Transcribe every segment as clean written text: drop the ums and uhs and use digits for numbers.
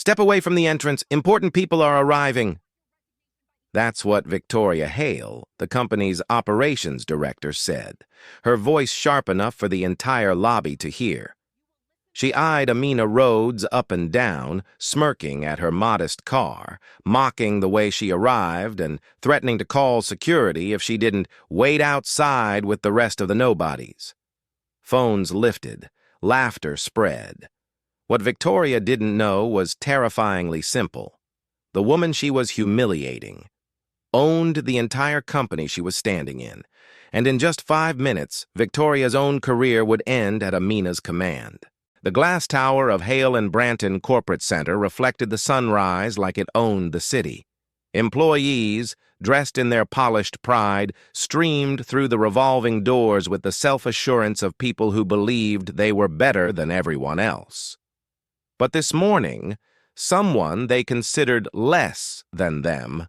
Step away from the entrance. Important people are arriving. That's what Victoria Hale, the company's operations director, said, her voice sharp enough for the entire lobby to hear. She eyed Amina Rhodes up and down, smirking at her modest car, mocking the way she arrived and threatening to call security if she didn't wait outside with the rest of the nobodies. Phones lifted, laughter spread. What Victoria didn't know was terrifyingly simple. The woman she was humiliating owned the entire company she was standing in, and in just 5 minutes, Victoria's own career would end at Amina's command. The glass tower of Hale and Branton Corporate Center reflected the sunrise like it owned the city. Employees, dressed in their polished pride, streamed through the revolving doors with the self-assurance of people who believed they were better than everyone else. But this morning, someone they considered less than them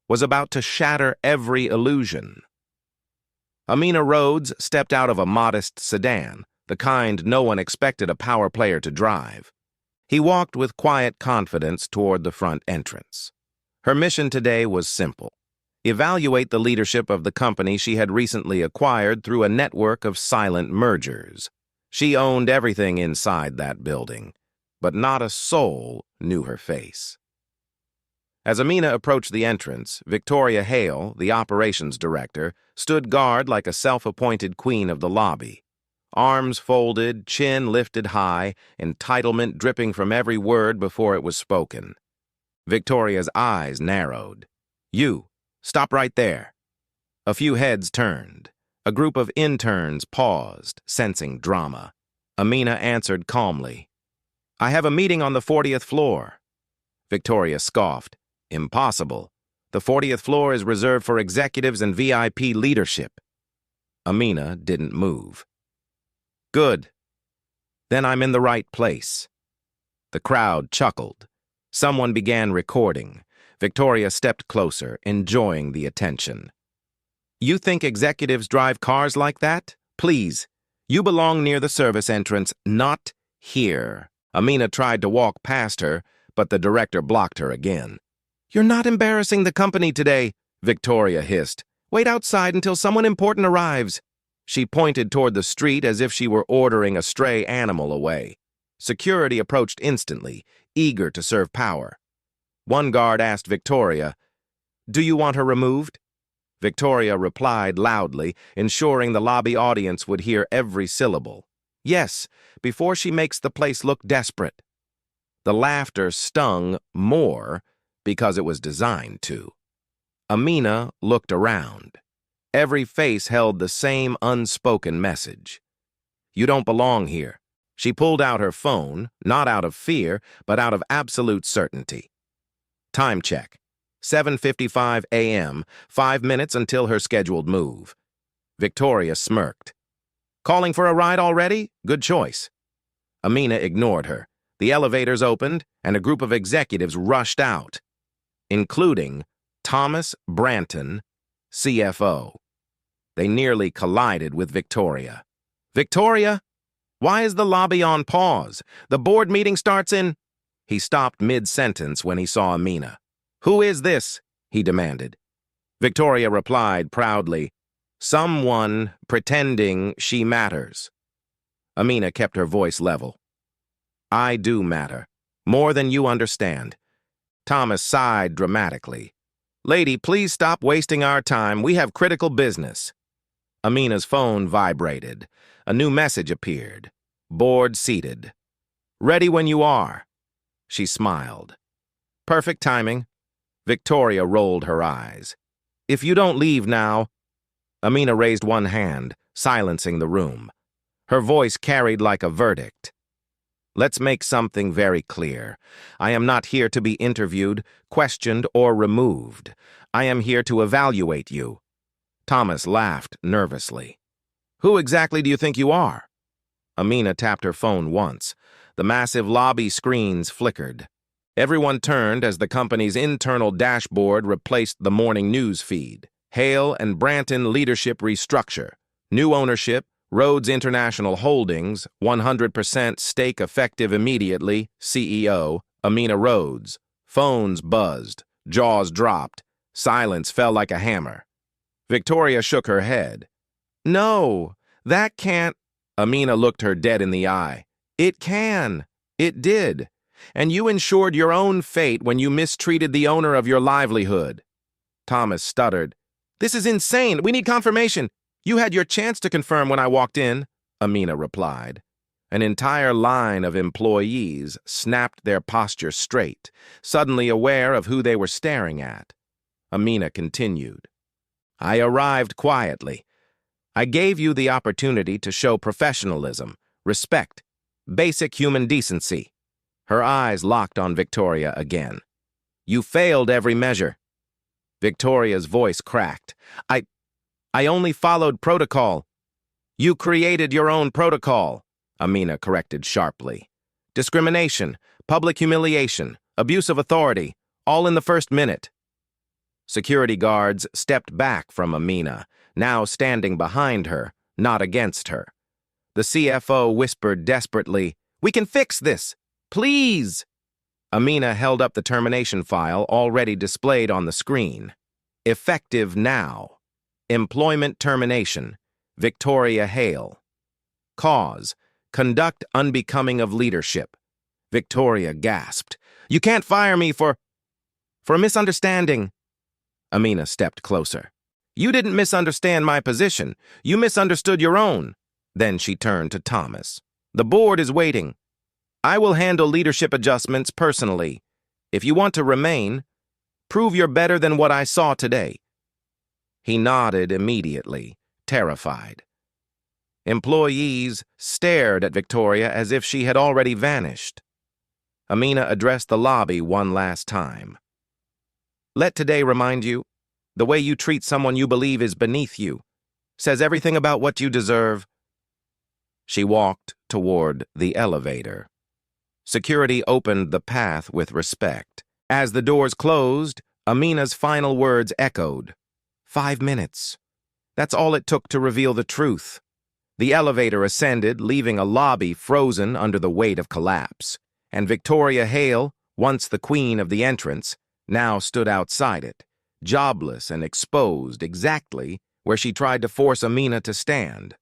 was about to shatter every illusion. Amina Rhodes stepped out of a modest sedan, the kind no one expected a power player to drive. He walked with quiet confidence toward the front entrance. Her mission today was simple: evaluate the leadership of the company she had recently acquired through a network of silent mergers. She owned everything inside that building, but not a soul knew her face. As Amina approached the entrance, Victoria Hale, the operations director, stood guard like a self-appointed queen of the lobby. Arms folded, chin lifted high, entitlement dripping from every word before it was spoken. Victoria's eyes narrowed. "You, stop right there." A few heads turned. A group of interns paused, sensing drama. Amina answered calmly, "I have a meeting on the 40th floor." Victoria scoffed. "Impossible. The 40th floor is reserved for executives and VIP leadership." Amina didn't move. "Good. Then I'm in the right place." The crowd chuckled. Someone began recording. Victoria stepped closer, enjoying the attention. "You think executives drive cars like that? Please, you belong near the service entrance, not here." Amina tried to walk past her, but the director blocked her again. "You're not embarrassing the company today," Victoria hissed. "Wait outside until someone important arrives." She pointed toward the street as if she were ordering a stray animal away. Security approached instantly, eager to serve power. One guard asked Victoria, "Do you want her removed?" Victoria replied loudly, ensuring the lobby audience would hear every syllable. "Yes, before she makes the place look desperate." The laughter stung more because it was designed to. Amina looked around. Every face held the same unspoken message. "You don't belong here." She pulled out her phone, not out of fear, but out of absolute certainty. Time check. 7:55 a.m., 5 minutes until her scheduled move. Victoria smirked. "Calling for a ride already? Good choice." Amina ignored her. The elevators opened, and a group of executives rushed out, including Thomas Branton, CFO. They nearly collided with Victoria. "Victoria, why is the lobby on pause? The board meeting starts in—" He stopped mid-sentence when he saw Amina. "Who is this?" he demanded. Victoria replied proudly, "Someone pretending she matters." Amina kept her voice level. "I do matter. More than you understand." Thomas sighed dramatically. "Lady, please stop wasting our time. We have critical business." Amina's phone vibrated. A new message appeared. "Board seated." "Ready when you are." She smiled. "Perfect timing." Victoria rolled her eyes. "If you don't leave now—" Amina raised one hand, silencing the room. Her voice carried like a verdict. "Let's make something very clear. I am not here to be interviewed, questioned, or removed. I am here to evaluate you." Thomas laughed nervously. "Who exactly do you think you are?" Amina tapped her phone once. The massive lobby screens flickered. Everyone turned as the company's internal dashboard replaced the morning news feed. Hale and Branton leadership restructure. New ownership, Rhodes International Holdings, 100% stake effective immediately, CEO, Amina Rhodes. Phones buzzed. Jaws dropped. Silence fell like a hammer. Victoria shook her head. No, that can't. Amina looked her dead in the eye. It can. It did. And you ensured your own fate when you mistreated the owner of your livelihood. Thomas stuttered. This is insane. We need confirmation. You had your chance to confirm when I walked in, Amina replied. An entire line of employees snapped their posture straight, suddenly aware of who they were staring at. Amina continued. I arrived quietly. I gave you the opportunity to show professionalism, respect, basic human decency. Her eyes locked on Victoria again. You failed every measure. Victoria's voice cracked. I only followed protocol. You created your own protocol, Amina corrected sharply. Discrimination, public humiliation, abuse of authority, all in the first minute. Security guards stepped back from Amina, now standing behind her, not against her. The CFO whispered desperately, We can fix this! Please! Amina held up the termination file already displayed on the screen. Effective now. Employment termination. Victoria Hale. Cause. Conduct unbecoming of leadership. Victoria gasped. You can't fire me for a misunderstanding. Amina stepped closer. You didn't misunderstand my position. You misunderstood your own. Then she turned to Thomas. The board is waiting. I will handle leadership adjustments personally. If you want to remain, prove you're better than what I saw today. He nodded immediately, terrified. Employees stared at Victoria as if she had already vanished. Amina addressed the lobby one last time. Let today remind you, the way you treat someone you believe is beneath you says everything about what you deserve. She walked toward the elevator. Security opened the path with respect. As the doors closed, Amina's final words echoed. 5 minutes. That's all it took to reveal the truth. The elevator ascended, leaving a lobby frozen under the weight of collapse. And Victoria Hale, once the queen of the entrance, now stood outside it, jobless and exposed exactly where she tried to force Amina to stand.